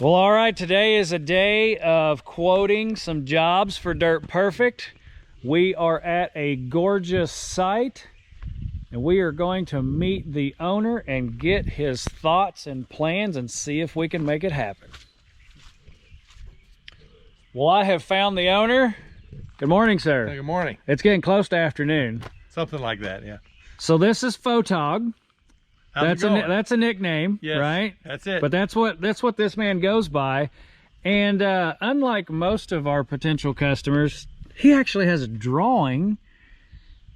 Well, all right, today is a day of quoting some jobs for Dirt Perfect. We are at a gorgeous site and we are going to meet the owner and get his thoughts and plans and see if we can make it happen. Well, I have found the owner. Good morning, sir. Hey, good morning. It's getting close to afternoon. Something like that, yeah. So this is Photog. That's a nickname, yes, right? That's it. But that's what this man goes by. And unlike most of our potential customers, he actually has a drawing.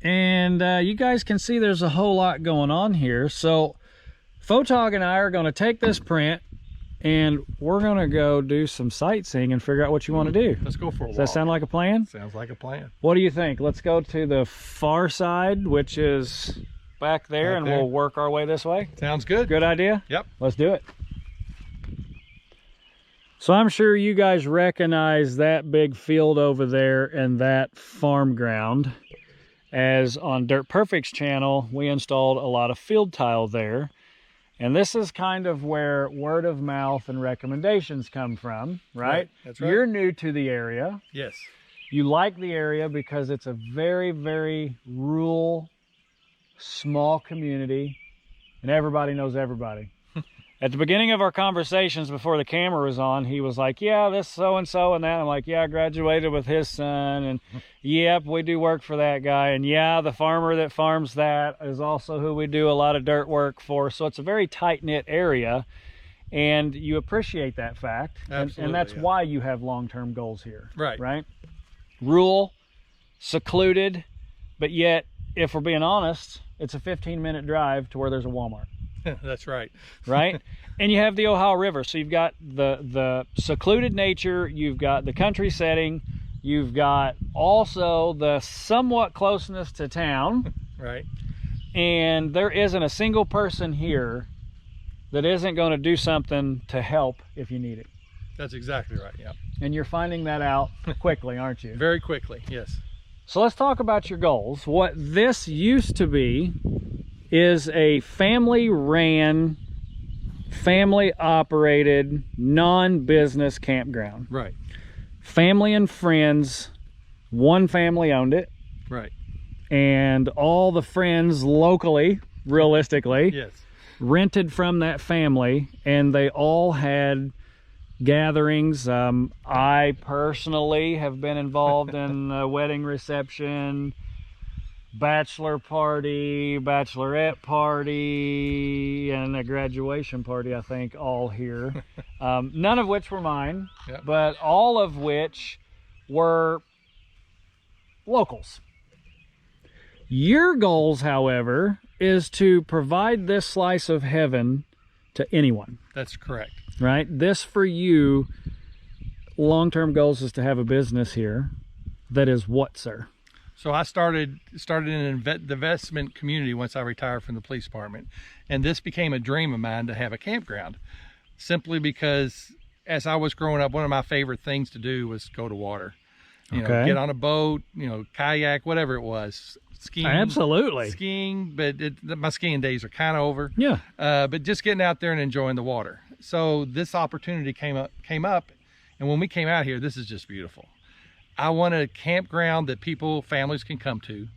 And you guys can see there's a whole lot going on here. So Photog and I are going to take this print and we're going to go do some sightseeing and figure out what you want to do. Let's go for a walk. Does that sound like a plan? Sounds like a plan. What do you think? Let's go to the far side, which is back there, and we'll work our way this way. Sounds good. Good idea? Yep. Let's do it. So I'm sure you guys recognize that big field over there and that farm ground, as on Dirt Perfect's channel we installed a lot of field tile there, and this is kind of where word of mouth and recommendations come from, right? That's right. You're new to the area. Yes. You like the area because it's a very, very rural, small community, and everybody knows everybody. At the beginning of our conversations before the camera was on, he was like, yeah, this so-and-so and that. I'm like, yeah, I graduated with his son, and yep, we do work for that guy. And yeah, the farmer that farms that is also who we do a lot of dirt work for. So it's a very tight-knit area, and you appreciate that fact. Absolutely, and that's yeah. why you have long-term goals here. Right. Right? Rural, secluded, but yet, if we're being honest, it's a 15-minute drive to where there's a Walmart. That's right. Right? And you have the Ohio River. So you've got the secluded nature, you've got the country setting, you've got also the somewhat closeness to town. Right. And there isn't a single person here that isn't going to do something to help if you need it. That's exactly right, yeah. And you're finding that out quickly, aren't you? Very quickly, yes. So let's talk about your goals. What this used to be is a family-ran, family-operated, non-business campground. Right. Family and friends, one family owned it. Right. And all the friends locally, realistically, Yes. rented from that family, and they all had gatherings. I personally have been involved in a wedding reception, bachelor party, bachelorette party, and a graduation party, I think, all here. None of which were mine, Yep. but all of which were locals. Your goals, however, is to provide this slice of heaven to anyone. That's correct. Right? This, for you, long-term goals is to have a business here that is what, sir? So I started in an investment community once I retired from the police department, and this became a dream of mine to have a campground, simply because as I was growing up, one of my favorite things to do was go to water. You know, get on a boat, you know, kayak, whatever it was, skiing. Absolutely. Skiing, but my skiing days are kind of over. Yeah. But just getting out there and enjoying the water. So this opportunity came up, and when we came out here, this is just beautiful. I want a campground that families can come to,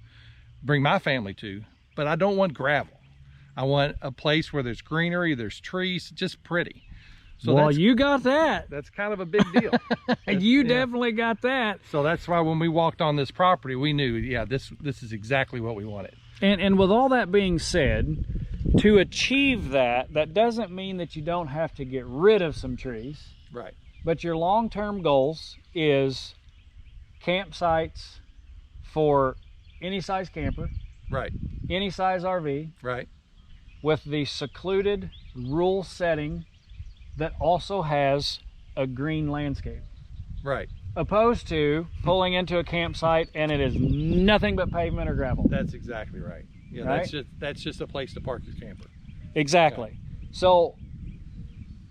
bring my family to, but I don't want gravel. I want a place where there's greenery, there's trees, just pretty. So well, you got that. That's kind of a big deal. You definitely got that. So that's why when we walked on this property, we knew, yeah, this is exactly what we wanted. And with all that being said, to achieve that doesn't mean that you don't have to get rid of some trees. Right. But your long-term goals is campsites for any size camper, right, any size RV, right, with the secluded rural setting that also has a green landscape, right, opposed to pulling into a campsite and it is nothing but pavement or gravel. That's exactly right. Yeah, right? That's just a place to park your camper. Exactly. Yeah. So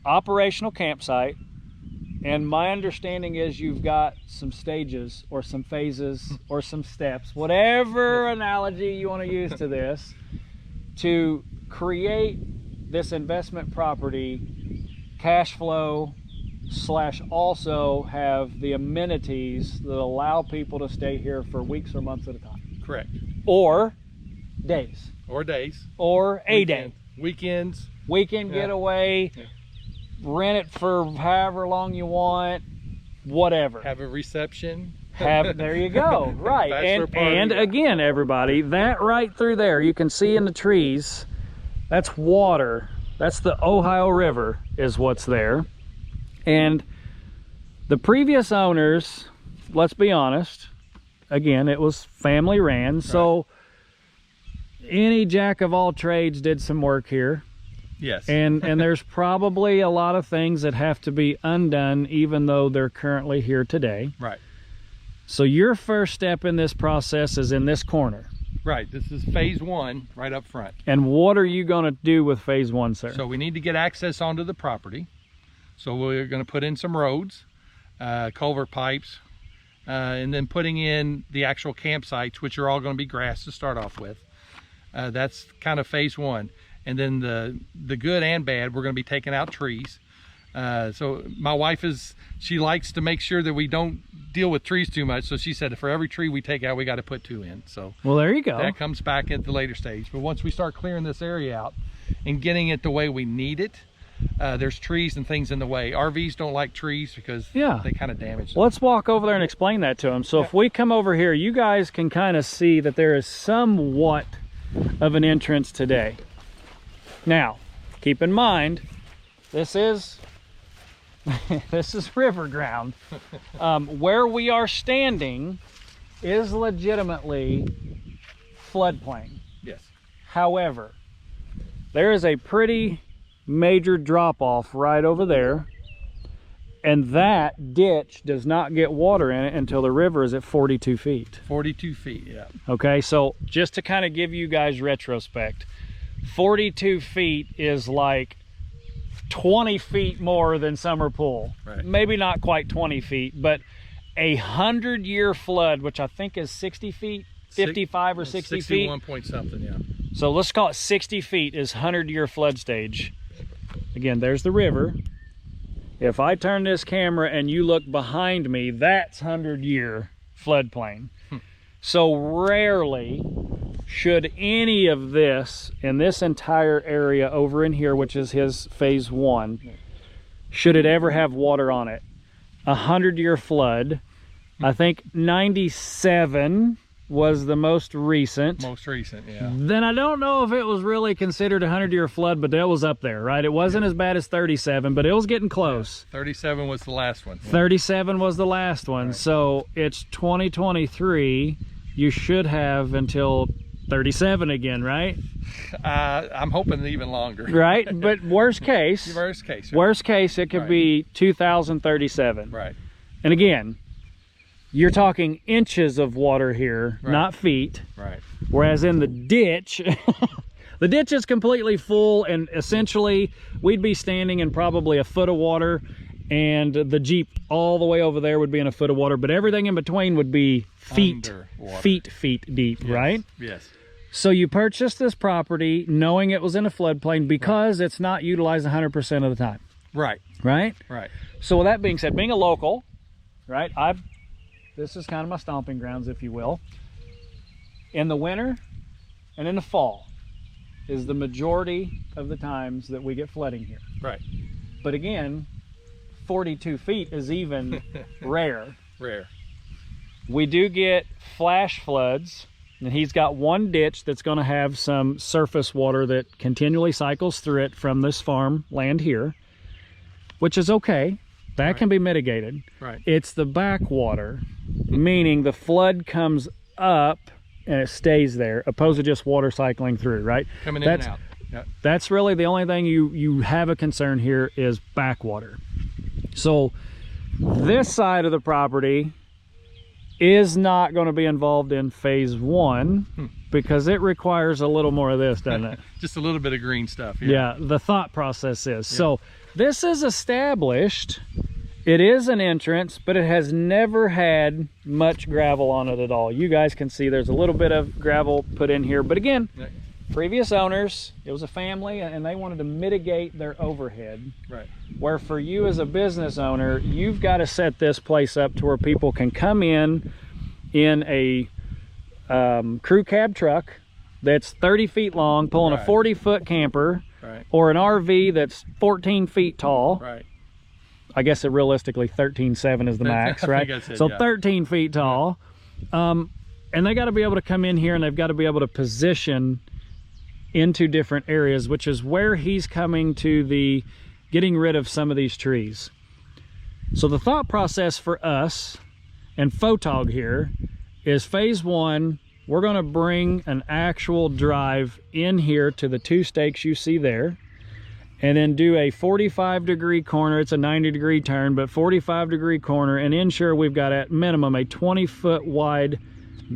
operational campsite. And my understanding is you've got some stages or some phases or some steps, whatever analogy you want to use to this, to create this investment property, cash flow, / also have the amenities that allow people to stay here for weeks or months at a time. Correct. Or days. Or days. Or a day. Weekends. Weekend getaway. Yeah. Rent it for however long you want. Whatever. Have a reception. There you go. Right. And again, everybody, that right through there, you can see in the trees, that's water. That's the Ohio River is what's there. And the previous owners, let's be honest, again, it was family ran. So any jack of all trades did some work here. Yes. And there's probably a lot of things that have to be undone, even though they're currently here today. Right. So your first step in this process is in this corner. Right. This is phase 1 right up front. And what are you going to do with phase 1, sir? So we need to get access onto the property. So we're going to put in some roads, culvert pipes, and then putting in the actual campsites, which are all going to be grass to start off with. That's kind of phase 1. And then the good and bad, we're going to be taking out trees. So my wife she likes to make sure that we don't deal with trees too much. So she said for every tree we take out, we got to put 2 in. So well, there you go. That comes back at the later stage. But once we start clearing this area out and getting it the way we need it, there's trees and things in the way. RVs don't like trees because they kind of damage them. Let's walk over there and explain that to them. So if we come over here, you guys can kind of see that there is somewhat of an entrance today. Now, keep in mind, this is river ground. Where we are standing is legitimately floodplain. Yes. However, there is a pretty major drop off right over there, and that ditch does not get water in it until the river is at 42 feet. 42 feet, yeah. Okay, so just to kind of give you guys retrospect, 42 feet is like 20 feet more than Summer Pool. Right. Maybe not quite 20 feet, but 100-year flood, which I think is 60 feet, 55 or 60 feet. 61 point something, yeah. So let's call it 60 feet is 100-year flood stage. Again, there's the river. If I turn this camera and you look behind me, that's 100-year floodplain. So rarely should any of this in this entire area over in here, which is his phase 1, should it ever have water on it. 100-year flood. I think 97 was the most recent. Most recent, yeah. Then I don't know if it was really considered a 100-year flood, but that was up there, right? It wasn't as bad as 37, but it was getting close. 37 was the last one. 37 was the last one. Right. So it's 2023. You should have until 37 again, right? I'm hoping even longer. Right, but worst case. Worst case. Right? Worst case, it could be 2037. Right. And again, you're talking inches of water here, not feet. Right. Whereas in the ditch, the ditch is completely full, and essentially we'd be standing in probably a foot of water, and the Jeep all the way over there would be in a foot of water, but everything in between would be feet deep, yes. Right? Yes. So you purchased this property knowing it was in a floodplain because it's not utilized 100% of the time. Right. Right? Right. So with that being said, being a local, right, this is kind of my stomping grounds, if you will. In the winter and in the fall is the majority of the times that we get flooding here. Right. But again, 42 feet is even rare. Rare. We do get flash floods, and he's got one ditch that's going to have some surface water that continually cycles through it from this farm land here, which is okay. That can be mitigated. Right. It's the backwater, meaning the flood comes up and it stays there, opposed to just water cycling through, right? Coming in and out. Yep. That's really the only thing you have a concern here is backwater. So this side of the property is not going to be involved in phase 1 because it requires a little more of this, doesn't it? Just a little bit of green stuff. Yeah, the thought process is. Yeah. So this is established. It is an entrance, but it has never had much gravel on it at all. You guys can see there's a little bit of gravel put in here, but again, previous owners, it was a family, and they wanted to mitigate their overhead. Right. Where for you as a business owner, you've got to set this place up to where people can come in a crew cab truck that's 30 feet long, pulling a 40-foot camper, or an RV that's 14 feet tall. Right. I guess it realistically 13.7 is the max, right? So 13 feet tall. And they got to be able to come in here, and they've got to be able to position into different areas, which is where he's coming to the getting rid of some of these trees. So the thought process for us and Photog here is phase one, we're going to bring an actual drive in here to the 2 stakes you see there, and then do a 45-degree corner. It's a 90-degree turn, but 45-degree corner, and ensure we've got at minimum a 20-foot wide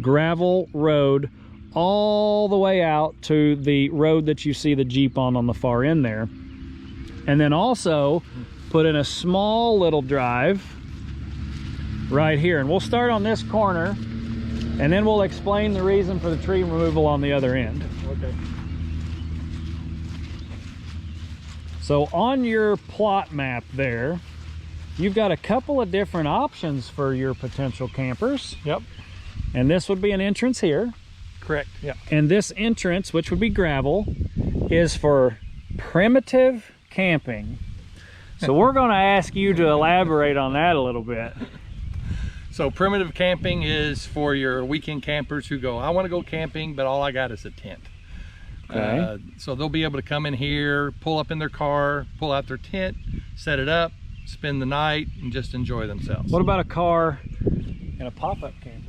gravel road all the way out to the road that you see the Jeep on the far end there. And then also put in a small little drive right here. And we'll start on this corner, and then we'll explain the reason for the tree removal on the other end. Okay. So on your plot map there, you've got a couple of different options for your potential campers. Yep. And this would be an entrance here. Correct. Yeah. And this entrance, which would be gravel, is for primitive camping. So we're going to ask you to elaborate on that a little bit. So primitive camping is for your weekend campers who go, I want to go camping, but all I got is a tent. Okay. So they'll be able to come in here, pull up in their car, pull out their tent, set it up, spend the night, and just enjoy themselves. What about a car and a pop-up camper?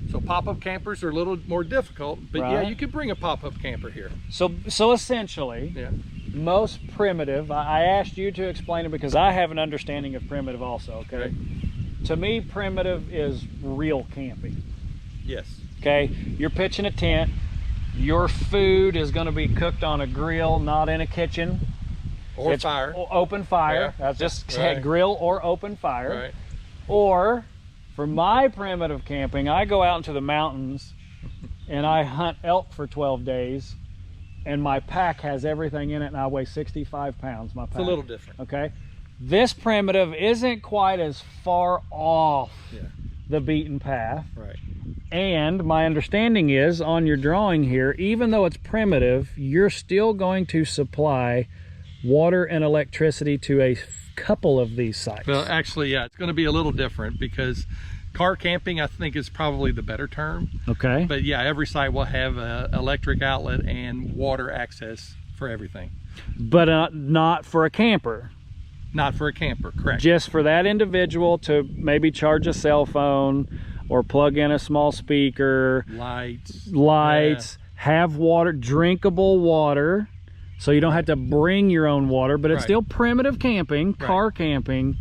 So pop-up campers are a little more difficult, but Right. yeah, you could bring a pop-up camper here. So essentially, Yeah. most primitive, I asked you to explain it because I have an understanding of primitive also, okay? Right. To me, primitive is real camping. Yes. Okay, you're pitching a tent, your food is going to be cooked on a grill, not in a kitchen. Or It's fire. Open fire. Yeah. That's just Right. grill or open fire. Right. Or for my primitive camping, I go out into the mountains and I hunt elk for 12 days, and my pack has everything in it, and I weigh 65 pounds, my pack. It's a little different. Okay, this primitive isn't quite as far off the beaten path. Right. And my understanding is, on your drawing here, even though it's primitive, you're still going to supply water and electricity to a couple of these sites. Well, actually, yeah, it's going to be a little different because car camping, I think, is probably the better term. Okay. But yeah, every site will have an electric outlet and water access for everything. But not for a camper. Not for a camper, correct. Just for that individual to maybe charge a cell phone or plug in a small speaker. Lights. Have water, drinkable water. So you don't have to bring your own water, but it's still primitive camping, car camping,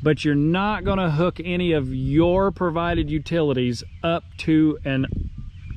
but you're not going to hook any of your provided utilities up to an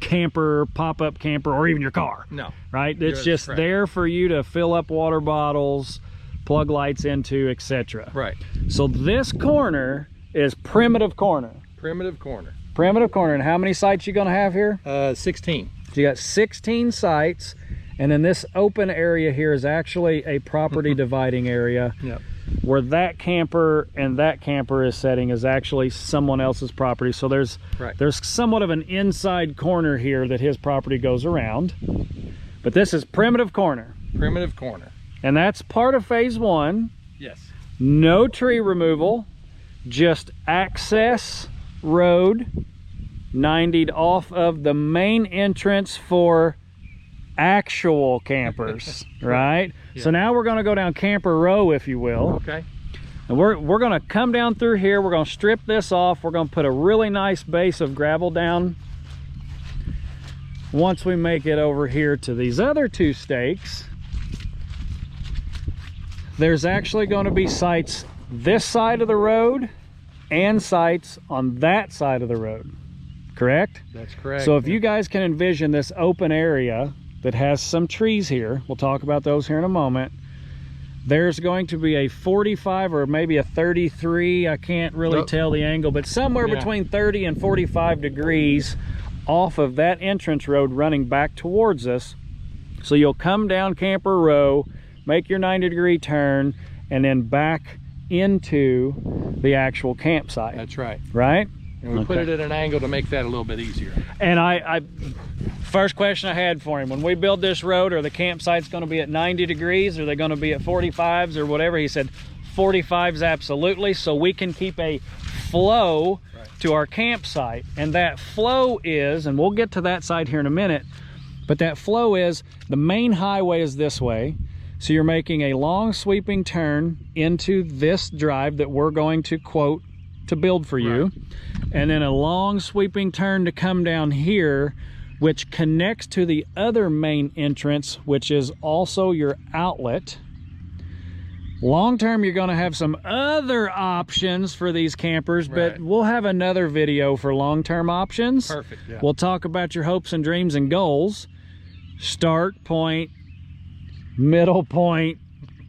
camper, pop-up camper, or even your car. No. Right? It's just there for you to fill up water bottles, plug lights into, etc. Right. So this corner is primitive corner. Primitive corner. Primitive corner. And how many sites you going to have here? 16. So you got 16 sites. And then this open area here is actually a property dividing area. Yep. Where that camper and that camper is setting is actually someone else's property. So there's somewhat of an inside corner here that his property goes around. But this is primitive corner. Primitive corner. And that's part of phase one. Yes. No tree removal, just access road 90'd off of the main entrance for actual campers. Right? Yeah. So now we're going to go down camper row, if you will. Okay. And we're going to come down through here. We're going to strip this off. We're going to put a really nice base of gravel down. Once we make it over here to these other 2 stakes, there's actually going to be sites this side of the road and sites on that side of the road. Correct? That's correct. So if you guys can envision this open area that has some trees here, we'll talk about those here in a moment, there's going to be a 45 or maybe a 33, I can't really tell the angle, but somewhere between 30 and 45 degrees off of that entrance road running back towards us So you'll come down Camper Row, make your 90-degree turn, and then back into the actual campsite. That's right. Right? And we put it at an angle to make that a little bit easier. And I first question I had for him, when we build this road, are the campsites going to be at 90 degrees? Are they going to be at 45s or whatever? He said 45s absolutely, so we can keep a flow to our campsite. And that flow is, and we'll get to that side here in a minute, but that flow is, the main highway is this way. So you're making a long sweeping turn into this drive that we're going to quote to build for you. Right. And then a long sweeping turn to come down here, which connects to the other main entrance, which is also your outlet. Long term, you're going to have some other options for these campers, but we'll have another video for long-term options. Perfect. Yeah. We'll talk about your hopes and dreams and goals. Start point, middle point,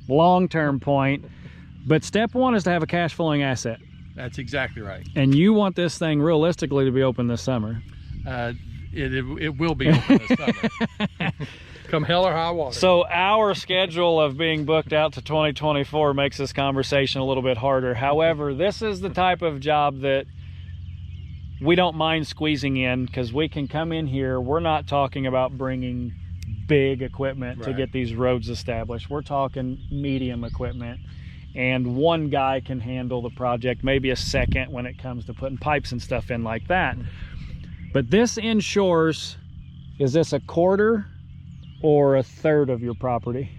long-term point. But step one is to have a cash flowing asset. That's exactly right. And you want this thing realistically to be open this summer. It will be open this summer. Come hell or high water. So our schedule of being booked out to 2024 makes this conversation a little bit harder. However, this is the type of job that we don't mind squeezing in, because we can come in here. We're not talking about bringing big equipment to get these roads established. We're talking medium equipment, and one guy can handle the project, maybe a second when it comes to putting pipes and stuff in like that. But this inshores, is this a quarter or a third of your property?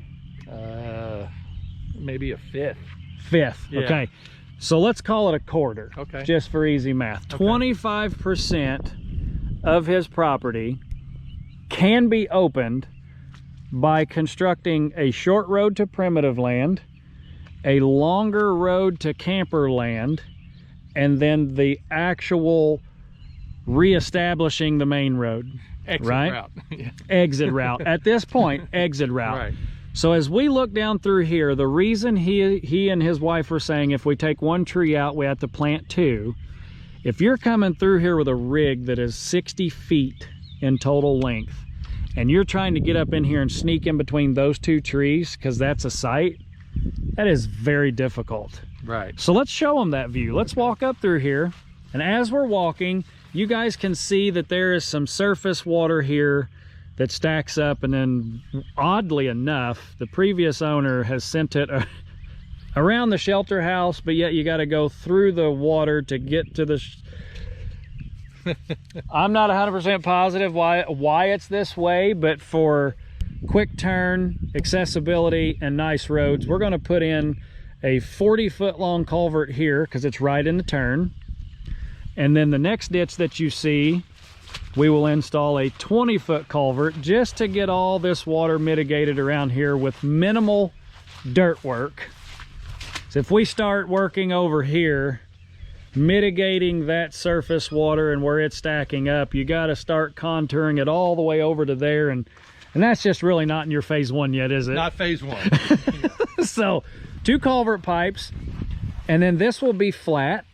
Maybe a fifth. Fifth. Yeah. Okay, so let's call it a quarter. Okay, just for easy math. 25% of his property can be opened by constructing a short road to primitive land, a longer road to camper land, and then the actual reestablishing the main road. Exit route. Yeah. Exit route. At this point, exit route. Right. So as we look down through here, the reason he and his wife were saying if we take one tree out, we have to plant two. If you're coming through here with a rig that is 60 feet in total length, and you're trying to get up in here and sneak in between those two trees, because that's a site, that is very difficult. Right. So let's show them that view. Let's walk up through here, and as we're walking, you guys can see that there is some surface water here that stacks up, and then oddly enough, the previous owner has sent it around the shelter house, but yet you got to go through the water to get to the I'm not 100% positive why it's this way, but for quick turn, accessibility, and nice roads, we're going to put in a 40-foot long culvert here because it's right in the turn. And then the next ditch that you see, we will install a 20-foot culvert just to get all this water mitigated around here with minimal dirt work. So if we start working over here, mitigating that surface water and where it's stacking up, you got to start contouring it all the way over to there, and that's just really not in your phase one yet, is it? Not phase one. So 2 culvert pipes, and then this will be flat.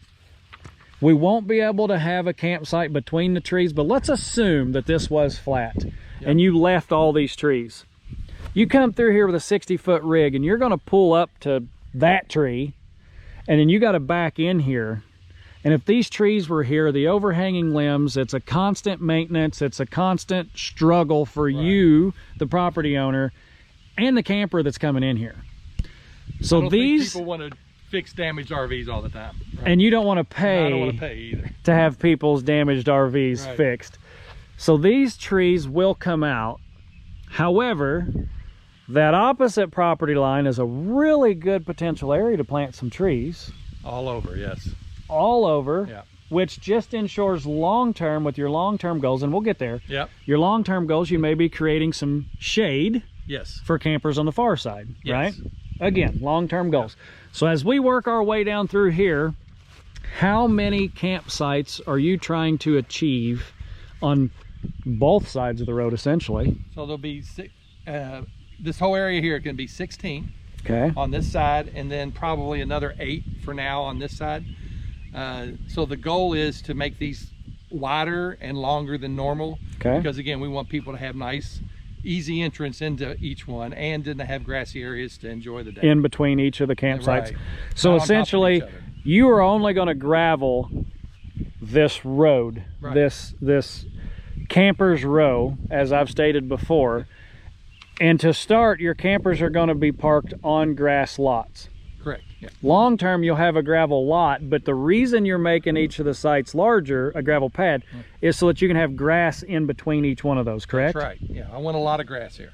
We won't be able to have a campsite between the trees, but let's assume that this was flat. Yep. And you left all these trees. You come through here with a 60-foot rig, and you're going to pull up to that tree, and then you got to back in here. And if these trees were here, the overhanging limbs, it's a constant maintenance, it's a constant struggle for you, the property owner, and the camper that's coming in here. So I don't think people want to fix damaged RVs all the time. Right? And you don't want to pay, I don't want to pay either, to have people's damaged RVs fixed. So these trees will come out. However, that opposite property line is a really good potential area to plant some trees. All over, yes. All over, which just ensures long-term with your long-term goals, and we'll get there. Yep. Your long-term goals, you may be creating some shade for campers on the far side, right? Again, long-term goals. So as we work our way down through here, how many campsites are you trying to achieve on both sides of the road, essentially? So there'll be this whole area here can be 16 on this side, and then probably another 8 for now on this side. So the goal is to make these wider and longer than normal, because again, we want people to have nice, easy entrance into each one, and then to have grassy areas to enjoy the day. In between each of the campsites. Right. So Not on top of essentially, each other. you are only going to gravel this road, Right. this camper's row, as I've stated before. And to start, your campers are going to be parked on grass lots. Correct. Yeah. Long term, you'll have a gravel lot, but the reason you're making each of the sites larger, a gravel pad, is so that you can have grass in between each one of those, correct? That's right. Yeah, I want a lot of grass here.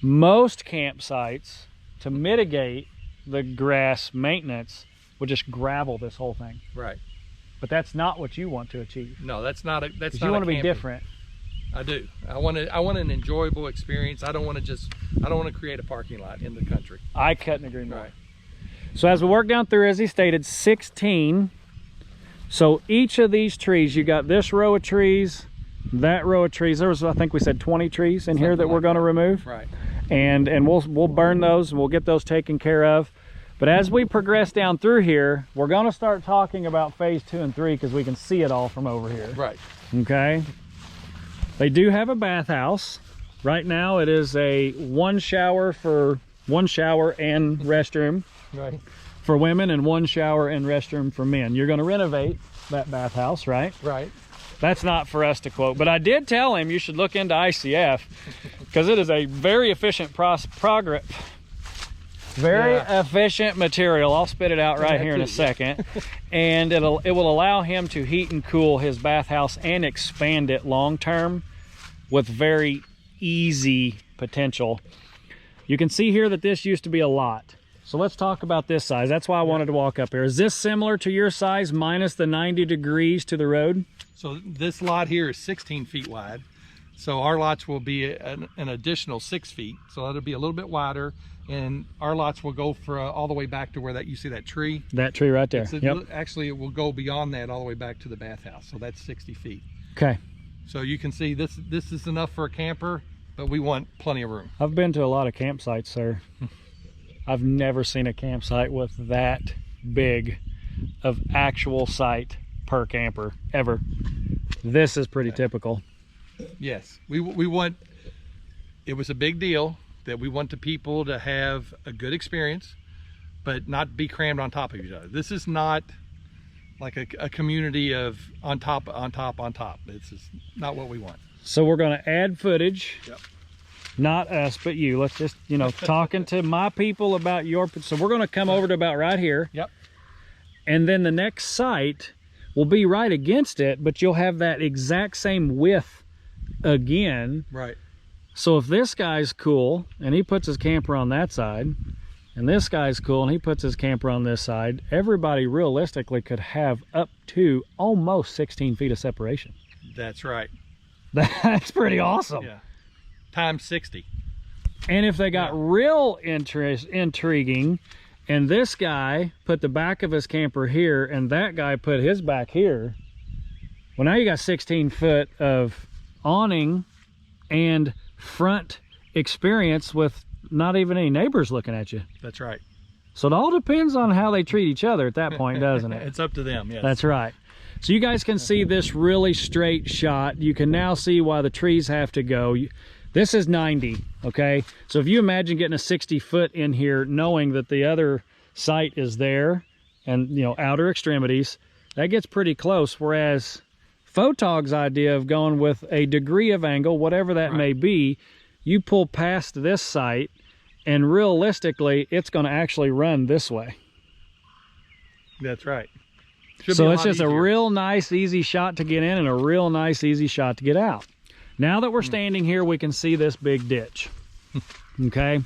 Most campsites, to mitigate the grass maintenance, will just gravel this whole thing. Right. But that's not what you want to achieve. No, that's not a. That's 'Cause not. you want to be camping. different. I do. I want an enjoyable experience. I don't want to create a parking lot in the country. I couldn't agree more. Right. So as we work down through, as he stated, 16. So each of these trees, you got this row of trees, that row of trees. There was, I think we said 20 trees in here that we're going to remove. Right. And we'll burn those and we'll get those taken care of. But as we progress down through here, we're going to start talking about phase 2 and 3 because we can see it all from over here. Right. Okay. They do have a bathhouse. Right now it is a one shower and restroom Right. for women and one shower and restroom for men. You're going to renovate that bathhouse, right? Right. That's not for us to quote, but I did tell him you should look into ICF because it is a very efficient efficient material. I'll spit it out right here in a second. And it will allow him to heat and cool his bathhouse and expand it long term with very easy potential. You can see here that this used to be a lot. So let's talk about this size. That's why I wanted to walk up here. Is this similar to your size minus the 90 degrees to the road? So this lot here is 16 feet wide. So our lots will be an additional 6 feet. So that'll be a little bit wider. And our lots will go for all the way back to where you see that tree. That tree right there. Yep. Actually, it will go beyond that all the way back to the bathhouse. So that's 60 feet. Okay. So you can see this is enough for a camper, but we want plenty of room. I've been to a lot of campsites, sir. I've never seen a campsite with that big of actual site per camper ever. This is pretty typical. Yes, we want, it was a big deal that we want the people to have a good experience, but not be crammed on top of each other. This is not like a community of on top. This is not what we want. So we're going to add footage. Yep. Not us, but you. Let's just, talking to my people about your, so we're going to come over to about right here. Yep. And then the next site will be right against it, but you'll have that exact same width again. Right. So if this guy's cool and he puts his camper on that side, and this guy's cool and he puts his camper on this side, everybody realistically could have up to almost 16 feet of separation. That's right. That's pretty awesome. Yeah. Times 60. And if they got real intriguing, and this guy put the back of his camper here and that guy put his back here, well, now you got 16 foot of awning and front experience with not even any neighbors looking at you. That's right. So it all depends on how they treat each other at that point, doesn't it? It's up to them, yes. That's right. So you guys can see this really straight shot. You can now see why the trees have to go. This is 90, okay? So if you imagine getting a 60 foot in here, knowing that the other site is there and, outer extremities, that gets pretty close. Whereas Photog's idea of going with a degree of angle, whatever that may be, you pull past this site and realistically, it's going to actually run this way. That's right. So it's just a real nice, easy shot to get in and a real nice, easy shot to get out. Now that we're standing here, we can see this big ditch. Okay.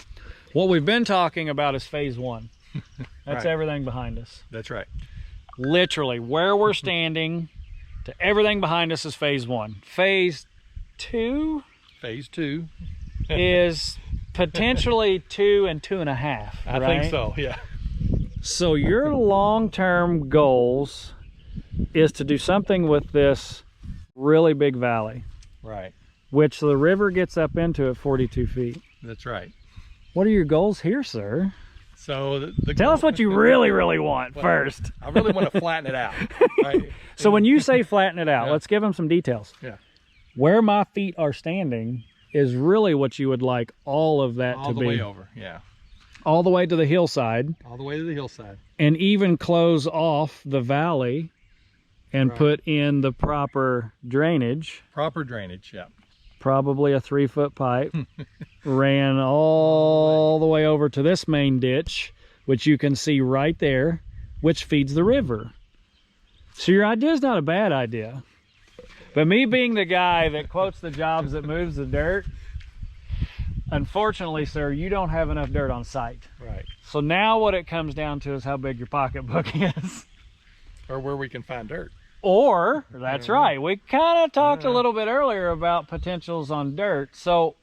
What we've been talking about is phase 1. That's everything behind us. That's right. Literally, where we're standing to everything behind us is phase 1. Phase 2? Phase 2 is potentially 2 and 2.5. I think so, yeah. So your long-term goals is to do something with this really big valley. Right. Which the river gets up into at 42 feet. That's right. What are your goals here, sir? So tell us what you really, really want first. I really want to flatten it out. Right? So when you say flatten it out, let's give them some details. Yeah. Where my feet are standing is really what you would like all of that to be. All the way over, yeah. All the way to the hillside. All the way to the hillside. And even close off the valley and put in the proper drainage. Proper drainage, yeah. Probably a 3-foot pipe. Ran all the way over to this main ditch, which you can see right there, which feeds the river. So your idea is not a bad idea. But me being the guy that quotes the jobs that moves the dirt, unfortunately, sir, you don't have enough dirt on site. Right. So now what it comes down to is how big your pocketbook is. Or where we can find dirt. Or, that's right, we kind of talked a little bit earlier about potentials on dirt. So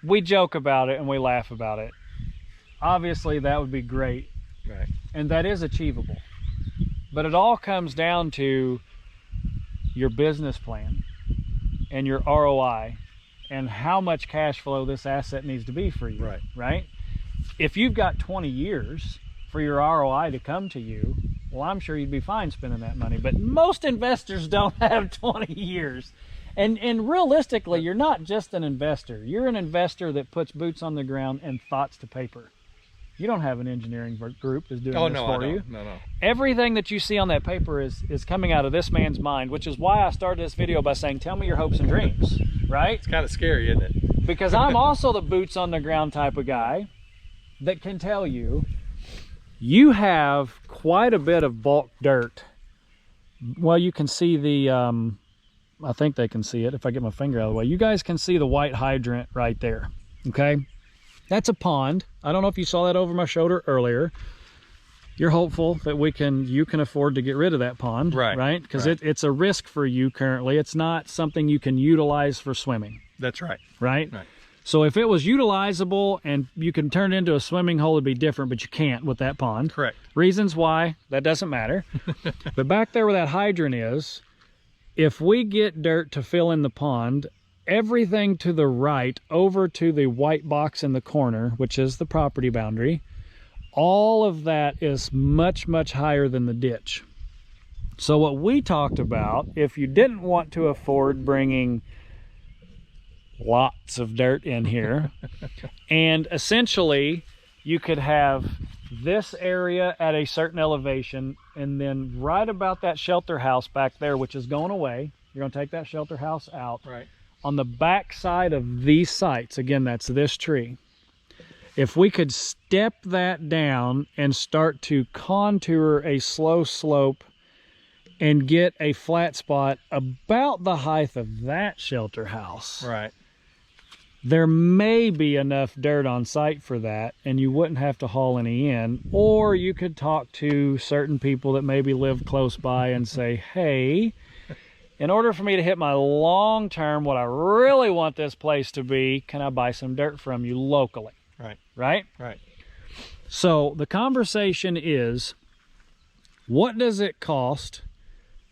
we joke about it and we laugh about it. Obviously, that would be great. Right. And that is achievable. But it all comes down to your business plan and your ROI and how much cash flow this asset needs to be for you. Right. Right? If you've got 20 years for your ROI to come to you, well, I'm sure you'd be fine spending that money. But most investors don't have 20 years. And realistically, you're not just an investor. You're an investor that puts boots on the ground and thoughts to paper. You don't have an engineering group that's doing this for you. No. Everything that you see on that paper is coming out of this man's mind, which is why I started this video by saying, tell me your hopes and dreams, right? It's kind of scary, isn't it? Because I'm also the boots on the ground type of guy that can tell you, you have quite a bit of bulk dirt. Well, you can see the, I think they can see it if I get my finger out of the way. You guys can see the white hydrant right there, okay? That's a pond. I don't know if you saw that over my shoulder earlier. You're hopeful that you can afford to get rid of that pond, right? Because it's a risk for you currently. It's not something you can utilize for swimming. That's right. Right? So if it was utilizable and you can turn it into a swimming hole, it'd be different, but you can't with that pond. Correct. Reasons why, that doesn't matter. But back there where that hydrant is, if we get dirt to fill in the pond, everything to the right over to the white box in the corner, which is the property boundary, all of that is much, much higher than the ditch. So what we talked about, if you didn't want to afford bringing lots of dirt in here, and essentially you could have this area at a certain elevation, and then right about that shelter house back there, which is going away, you're going to take that shelter house out. Right. On the back side of these sites, again, that's this tree. If we could step that down and start to contour a slow slope and get a flat spot about the height of that shelter house, right, there may be enough dirt on site for that, and you wouldn't have to haul any in. Or you could talk to certain people that maybe live close by and say, hey, in order for me to hit my long term, what I really want this place to be, can I buy some dirt from you locally? Right. Right? Right. So the conversation is, what does it cost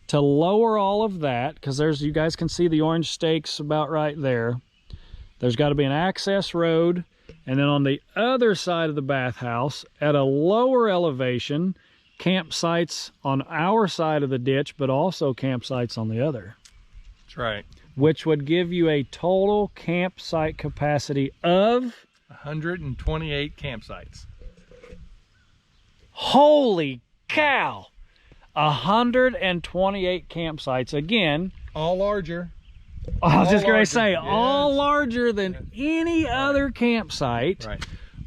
to lower all of that? Because you guys can see the orange stakes about right there. There's got to be an access road, and then on the other side of the bathhouse, at a lower elevation, campsites on our side of the ditch, but also campsites on the other. That's right. Which would give you a total campsite capacity of 128 campsites. Holy cow! 128 campsites. Again, all larger. I was just going to say, all larger than any other campsite,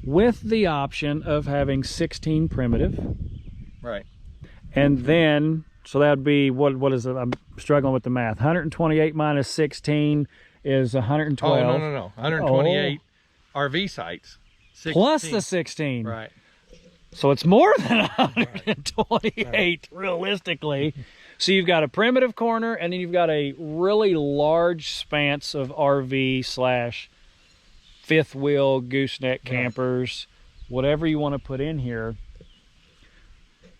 with the option of having 16 primitive. Right. And then, so that would be, what is it? I'm struggling with the math. 128 minus 16 is 112. Oh, no. 128 RV sites. 16. Plus the 16. Right. So it's more than 128, realistically. So you've got a primitive corner, and then you've got a really large expanse of RV / fifth wheel gooseneck campers, whatever you want to put in here.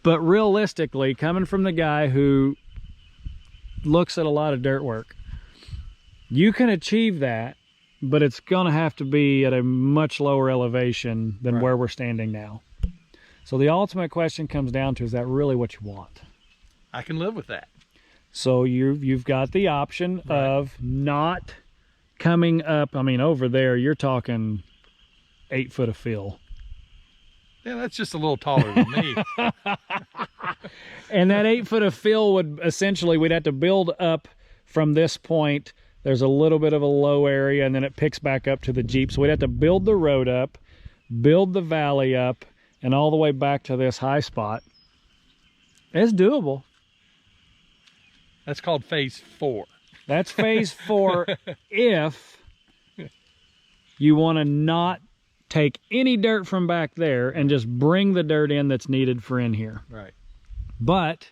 But realistically, coming from the guy who looks at a lot of dirt work, you can achieve that, but it's going to have to be at a much lower elevation than where we're standing now. So the ultimate question comes down to, is that really what you want? I can live with that. So you've got the option of not coming up, I mean, over there, you're talking 8 foot of fill. Yeah, that's just a little taller than me. And that 8 foot of fill would essentially, we'd have to build up from this point. There's a little bit of a low area, and then it picks back up to the Jeep. So we'd have to build the road up, build the valley up, and all the way back to this high spot. It's doable. That's called phase 4. That's phase 4 if you want to not take any dirt from back there and just bring the dirt in that's needed for in here. Right. But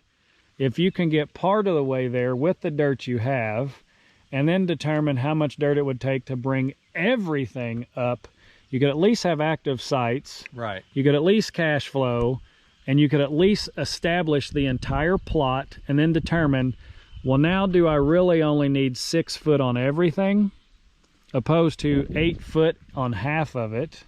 if you can get part of the way there with the dirt you have, and then determine how much dirt it would take to bring everything up, you could at least have active sites. Right. You could at least cash flow, and you could at least establish the entire plot and then determine, well, now do I really only need 6 foot on everything opposed to 8 foot on half of it?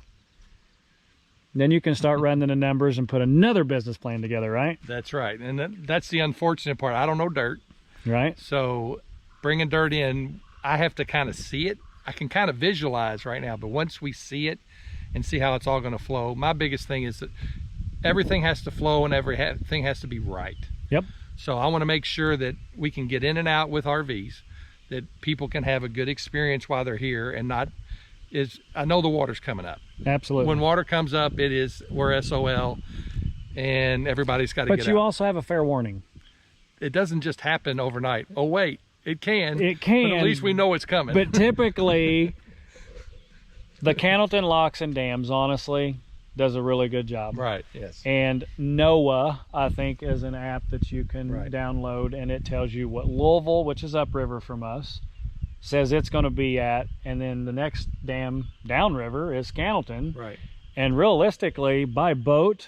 Then you can start running the numbers and put another business plan together, right? That's right. And that's the unfortunate part. I don't know dirt. Right. So bringing dirt in, I have to kind of see it. I can kind of visualize right now, but once we see it and see how it's all going to flow, my biggest thing is that everything has to flow and everything has to be right. Yep. So I want to make sure that we can get in and out with RVs, that people can have a good experience while they're here, and not I know the water's coming up. Absolutely. When water comes up, we're SOL, and everybody's got to get out. But you also have a fair warning. It doesn't just happen overnight. Oh wait, it can. It can. But at least we know it's coming. But typically, the Cannleton Locks and Dams, honestly, does a really good job. Right. Yes. And NOAA, I think, is an app that you can download, and it tells you what Louisville, which is upriver from us, says it's going to be at, and then the next dam downriver is Cannleton. Right. And realistically, by boat,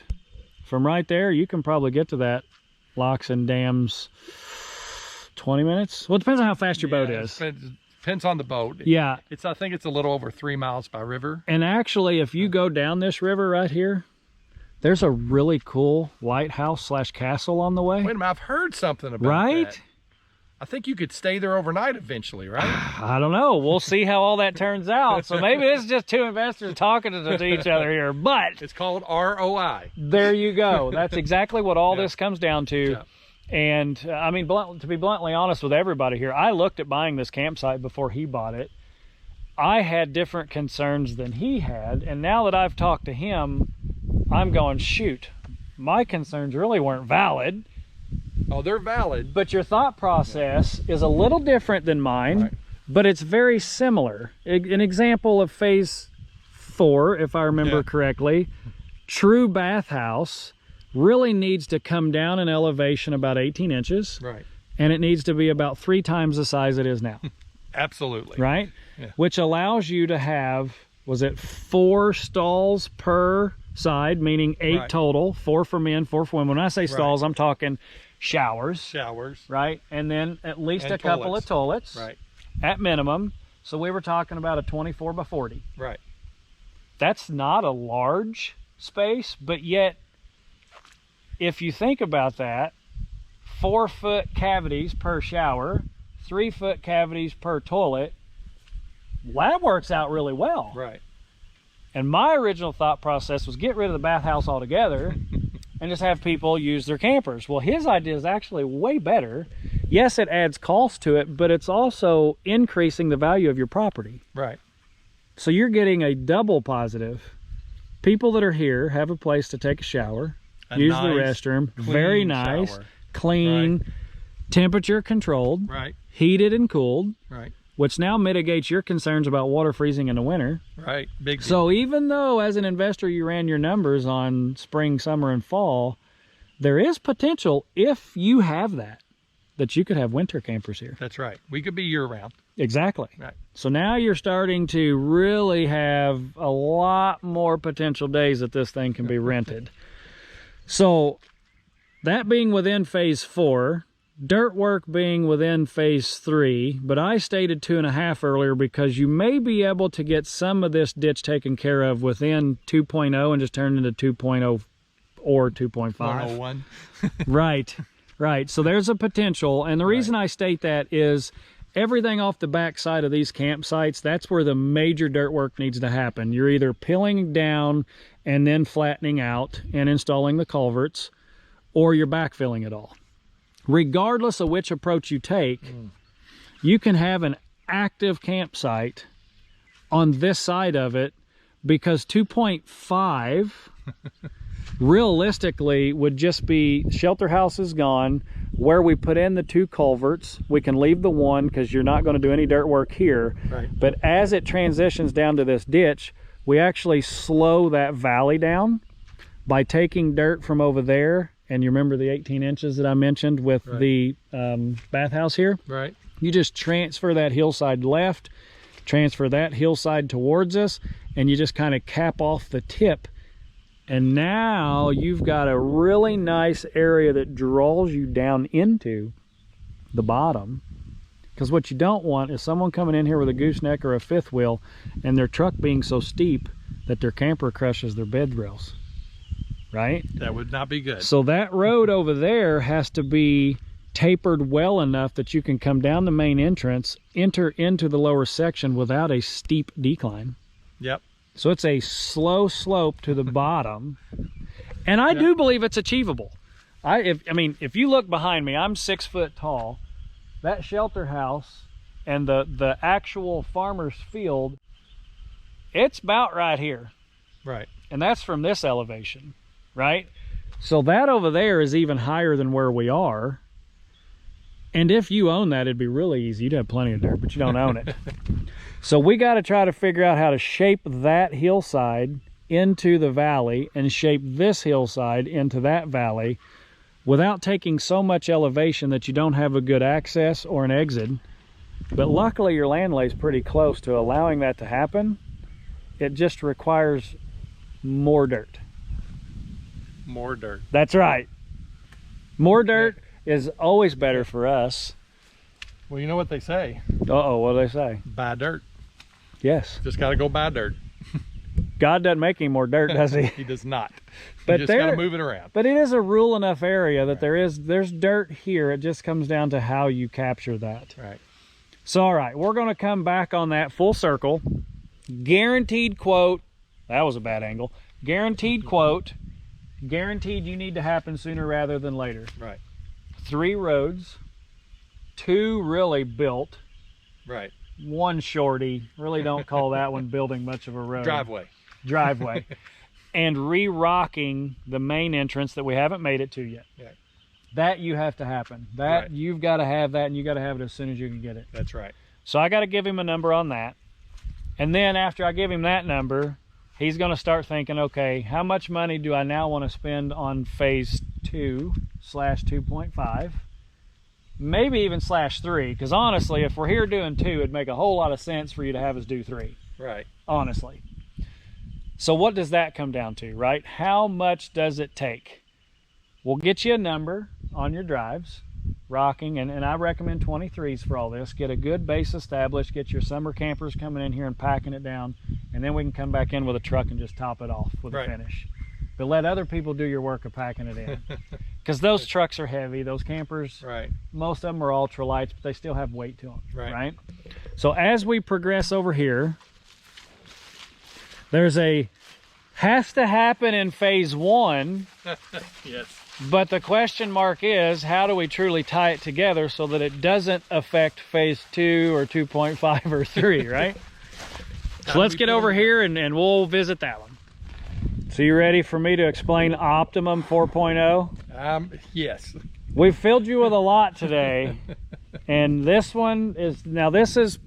from right there, you can probably get to that Locks and Dams 20 minutes. Well, it depends on how fast your boat is. Depends on the boat. Yeah. I think it's a little over 3 miles by river. And actually, if you go down this river right here, there's a really cool lighthouse / castle on the way. Wait a minute, I've heard something about that. I think you could stay there overnight eventually, right? I don't know. We'll see how all that turns out. So maybe this is just two investors talking to each other here, but it's called ROI. There you go. That's exactly what all this comes down to. Yeah. And I mean, to be bluntly honest with everybody here, I looked at buying this campsite before he bought it. I had different concerns than he had. And now that I've talked to him, I'm going, shoot, my concerns really weren't valid. Oh, they're valid. But your thought process is a little different than mine, but it's very similar. An example of phase 4, if I remember correctly, true bathhouse really needs to come down in elevation about 18 inches. Right. And it needs to be about 3 times the size it is now. Absolutely. Right? Yeah. Which allows you to have, was it 4 stalls per side, meaning 8 total, 4 for men, 4 for women. When I say stalls, I'm talking showers, right? And then at least a couple of toilets, right, at minimum. So we were talking about a 24 by 40. Right. That's not a large space, but yet if you think about that, 4 foot cavities per shower, 3 foot cavities per toilet, well, that works out really well. Right. And my original thought process was get rid of the bathhouse altogether and just have people use their campers. Well, his idea is actually way better. Yes, it adds cost to it, but it's also increasing the value of your property. Right. So you're getting a double positive. People that are here have a place to take a shower, use the restroom, very nice, shower. Clean, temperature controlled, heated and cooled, which now mitigates your concerns about water freezing in the winter. Right, big deal. So even though as an investor you ran your numbers on spring, summer, and fall, there is potential if you have that you could have winter campers here. That's right. We could be year round. Exactly. Right. So now you're starting to really have a lot more potential days that this thing can be rented. So that being within phase 4, dirt work being within phase 3, but I stated 2.5 earlier because you may be able to get some of this ditch taken care of within 2.0 and just turn into 2.0 or 2.5. 101. Right. So there's a potential. And the reason I state that is everything off the back side of these campsites, that's where the major dirt work needs to happen. You're either pilling down and then flattening out and installing the culverts, or you're backfilling it all. Regardless of which approach you take, you can have an active campsite on this side of it, because 2.5 realistically would just be shelter house is gone. Where we put in the 2 culverts, we can leave the 1 because you're not going to do any dirt work here. Right. But as it transitions down to this ditch, we actually slow that valley down by taking dirt from over there. And you remember the 18 inches that I mentioned with the bathhouse here? Right. You just transfer that hillside left, transfer that hillside towards us, and you just kind of cap off the tip. And now you've got a really nice area that draws you down into the bottom. Because what you don't want is someone coming in here with a gooseneck or a fifth wheel and their truck being so steep that their camper crushes their bed rails, right? That would not be good. So that road over there has to be tapered well enough that you can come down the main entrance, enter into the lower section without a steep decline. Yep. So it's a slow slope to the bottom, and I do believe it's achievable. I mean, if you look behind me, I'm 6 foot tall. That shelter house and the actual farmer's field, it's about right here. Right. And that's from this elevation, right? So that over there is even higher than where we are. And if you own that, it'd be really easy. You'd have plenty of dirt, but you don't own it. So we got to try to figure out how to shape that hillside into the valley and shape this hillside into that valley without taking so much elevation that you don't have a good access or an exit. But luckily your land lays pretty close to allowing that to happen. It just requires more dirt. More dirt. That's right. More dirt is always better for us. Well, you know what they say. Uh-oh, what do they say? Buy dirt. Yes. Just got to go buy dirt. God doesn't make any more dirt, does he? He does not. But you just got to move it around. But it is a rural enough area that there's dirt here. It just comes down to how you capture that. Right. So, all right, we're going to come back on that full circle. Guaranteed quote. That was a bad angle. Guaranteed quote. Guaranteed you need to happen sooner rather than later. Right. 3 roads. 2 really built. Right. 1 shorty. Really don't call that one building much of a road. Driveway. And re-rocking the main entrance that we haven't made it to yet. Yeah. That you have to happen. That you've got to have that, and you got to have it as soon as you can get it. That's right. So I got to give him a number on that. And then after I give him that number, he's going to start thinking, okay, how much money do I now want to spend on phase 2/2.5? Maybe even /3, because honestly, if we're here doing 2, it'd make a whole lot of sense for you to have us do 3. Right. Honestly. So what does that come down to, right? How much does it take? We'll get you a number on your drives, rocking, and I recommend 23s for all this. Get a good base established, get your summer campers coming in here and packing it down, and then we can come back in with a truck and just top it off with a finish. But let other people do your work of packing it in. Because those trucks are heavy, those campers, most of them are ultralights, but they still have weight to them, right? So as we progress over here, there's a has to happen in phase 1. Yes. But the question mark is, how do we truly tie it together so that it doesn't affect phase 2 or 2.5 or 3, right? So let's get over here and we'll visit that one. So you ready for me to explain Optimum 4.0? Yes. We've filled you with a lot today. And this one is, now this is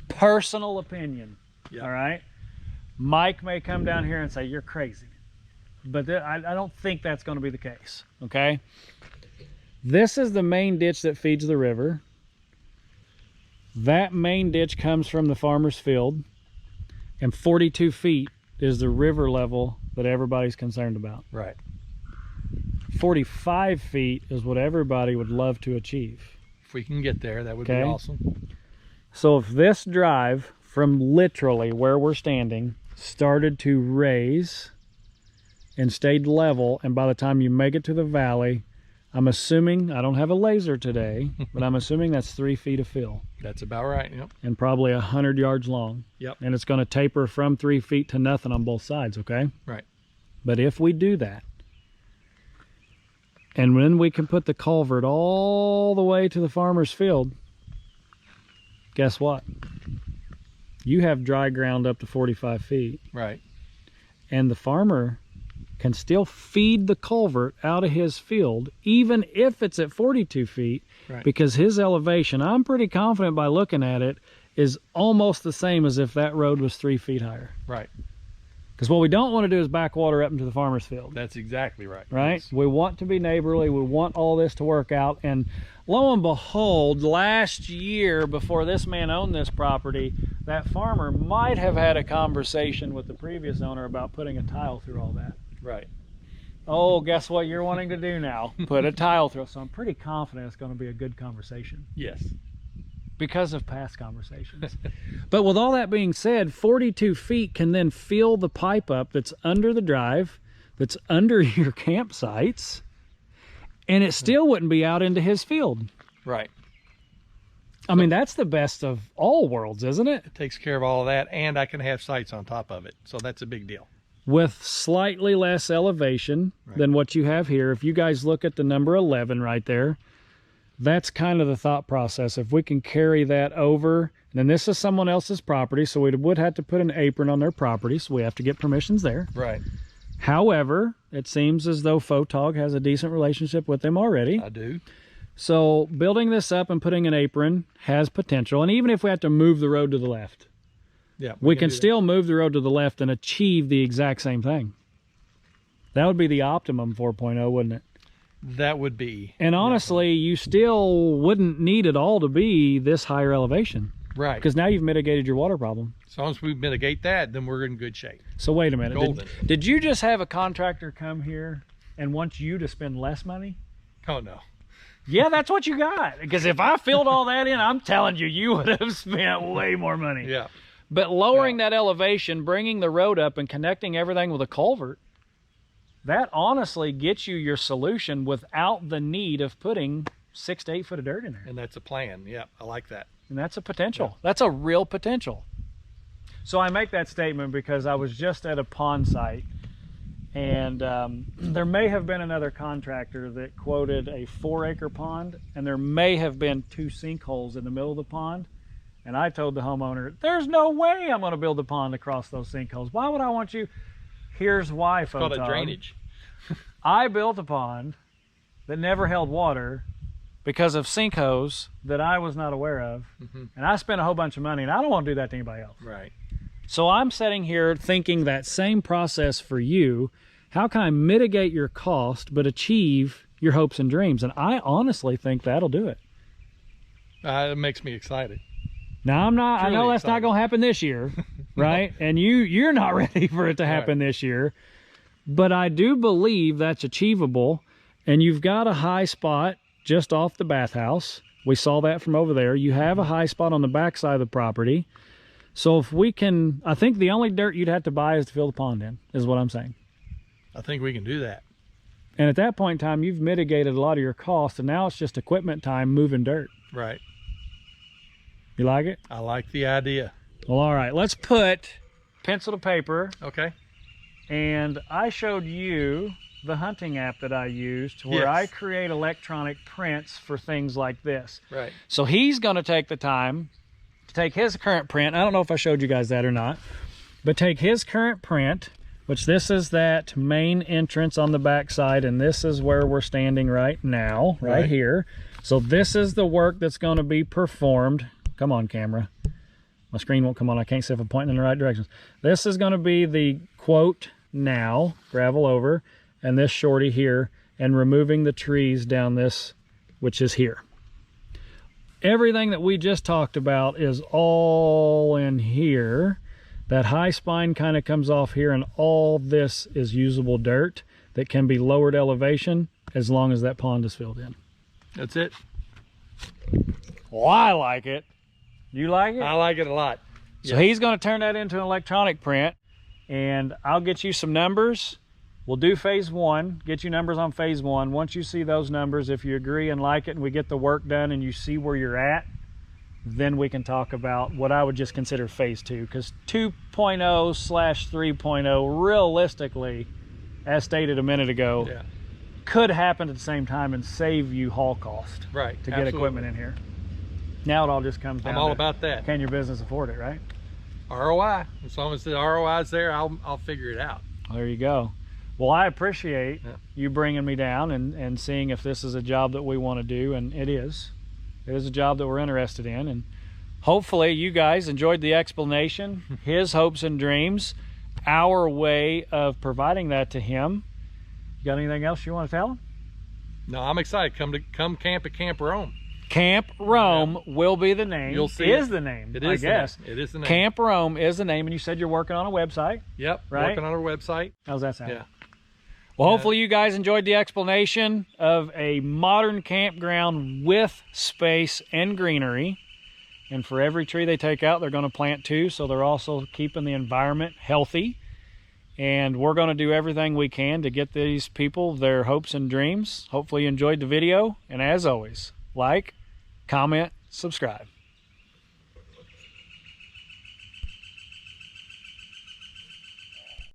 personal opinion, all right? Mike may come down here and say, you're crazy. But I don't think that's going to be the case, okay? This is the main ditch that feeds the river. That main ditch comes from the farmer's field, and 42 feet is the river level that everybody's concerned about. Right. 45 feet is what everybody would love to achieve. If we can get there, that would be awesome. So if this drive from literally where we're standing started to raise and stayed level, and by the time you make it to the valley, I'm assuming, I don't have a laser today, but I'm assuming that's 3 feet of fill. That's about right. Yep. And probably 100 yards long. Yep. And it's going to taper from 3 feet to nothing on both sides, okay? Right. But if we do that, and then we can put the culvert all the way to the farmer's field, guess what? You have dry ground up to 45 feet. Right. And the farmer can still feed the culvert out of his field, even if it's at 42 feet, right. Because his elevation, I'm pretty confident by looking at it, is almost the same as if that road was 3 feet higher. Right. Because what we don't want to do is backwater up into the farmer's field. That's exactly right. Right? Yes. We want to be neighborly. We want all this to work out. And lo and behold, last year, before this man owned this property, that farmer might have had a conversation with the previous owner about putting a tile through all that. Right. Oh, guess what you're wanting to do now? Put a tile through. So I'm pretty confident it's going to be a good conversation. Yes. Because of past conversations. But with all that being said, 42 feet can then fill the pipe up that's under the drive, that's under your campsites, and it still wouldn't be out into his field. Right. I mean, that's the best of all worlds, isn't it? It takes care of all of that, and I can have sites on top of it. So that's a big deal. With slightly less elevation than what you have here. If you guys look at the number 11 right there, that's kind of the thought process. If we can carry that over, and this is someone else's property, so we would have to put an apron on their property, so we have to get permissions there. Right. However, it seems as though Photog has a decent relationship with them already. I do. So building this up and putting an apron has potential. And even if we have to move the road to the left, yeah, we can still move the road to the left and achieve the exact same thing. That would be the optimum 4.0, wouldn't it? That would be. And honestly, you still wouldn't need it all to be this higher elevation. Right. Because now you've mitigated your water problem. As long as we mitigate that, then we're in good shape. So wait a minute. Golden. Did you just have a contractor come here and want you to spend less money? Oh, no. Yeah, that's what you got. Because if I filled all that in, I'm telling you, you would have spent way more money. Yeah. But lowering that elevation, bringing the road up and connecting everything with a culvert, that honestly gets you your solution without the need of putting 6 to 8 foot of dirt in there. And that's a plan. Yeah, I like that. And that's a potential. Yeah. That's a real potential. So I make that statement because I was just at a pond site, and there may have been another contractor that quoted a 4-acre pond, and there may have been 2 sinkholes in the middle of the pond. And I told the homeowner, there's no way I'm going to build a pond across those sinkholes. Why would I want you? Here's why, It's called a drainage. I built a pond that never held water because of sinkholes that I was not aware of. Mm-hmm. And I spent a whole bunch of money, and I don't want to do that to anybody else. Right. So I'm sitting here thinking that same process for you. How can I mitigate your cost but achieve your hopes and dreams? And I honestly think that'll do it. It makes me excited. Now I know Truly that's not going to happen this year, right? And you're not ready for it to happen this year. But I do believe that's achievable. And you've got a high spot just off the bathhouse. We saw that from over there. You have a high spot on the backside of the property. So if we can, I think the only dirt you'd have to buy is to fill the pond in, is what I'm saying. I think we can do that. And at that point in time, you've mitigated a lot of your costs, and now it's just equipment time moving dirt. Right. You like it? I like the idea. Well, all right. Let's put pencil to paper. Okay. And I showed you the hunting app that I used where Yes. I create electronic prints for things like this. Right. So he's going to take the time to take his current print. I don't know if I showed you guys that or not, but take his current print, which this is that main entrance on the back side, and this is where we're standing right now, right here. So this is the work that's going to be performed. Come on, camera. My screen won't come on. I can't see if I'm pointing in the right directions. This is going to be the quote now, gravel over, and this shorty here, and removing the trees down this, which is here. Everything that we just talked about is all in here. That high spine kind of comes off here, and all this is usable dirt that can be lowered elevation as long as that pond is filled in. That's it. Well, I like it. You like it? I like it a lot. So he's going to turn that into an electronic print, and I'll get you some numbers, We'll do phase 1, get you numbers on phase 1. Once you see those numbers, if you agree and like it and we get the work done and you see where you're at, then we can talk about what I would just consider phase 2, because 2.0/3.0 realistically, as stated a minute ago, Yeah. could happen at the same time and save you haul cost Right. to get Absolutely. equipment in here. Now it all just comes down I'm all to, about that. can your business afford it, right? ROI. As long as the ROI is there, I'll figure it out. There you go. Well, I appreciate Yeah. you bringing me down and seeing if this is a job that we want to do, and it is. It is a job that we're interested in, and hopefully you guys enjoyed the explanation, his hopes and dreams, our way of providing that to him. You got anything else you want to tell him? No, I'm excited. Come camp at Camp Rome. Camp Rome will be the name. You'll see is it. the name, It I is guess. The name. It is the name. Camp Rome is the name, and you said you're working on a website. Yep. Right? Working on our website. How's that sound? Yeah. Well, hopefully you guys enjoyed the explanation of a modern campground with space and greenery. And for every tree they take out, they're going to plant 2, so they're also keeping the environment healthy. And we're going to do everything we can to get these people their hopes and dreams. Hopefully you enjoyed the video. And as always, like, comment, subscribe.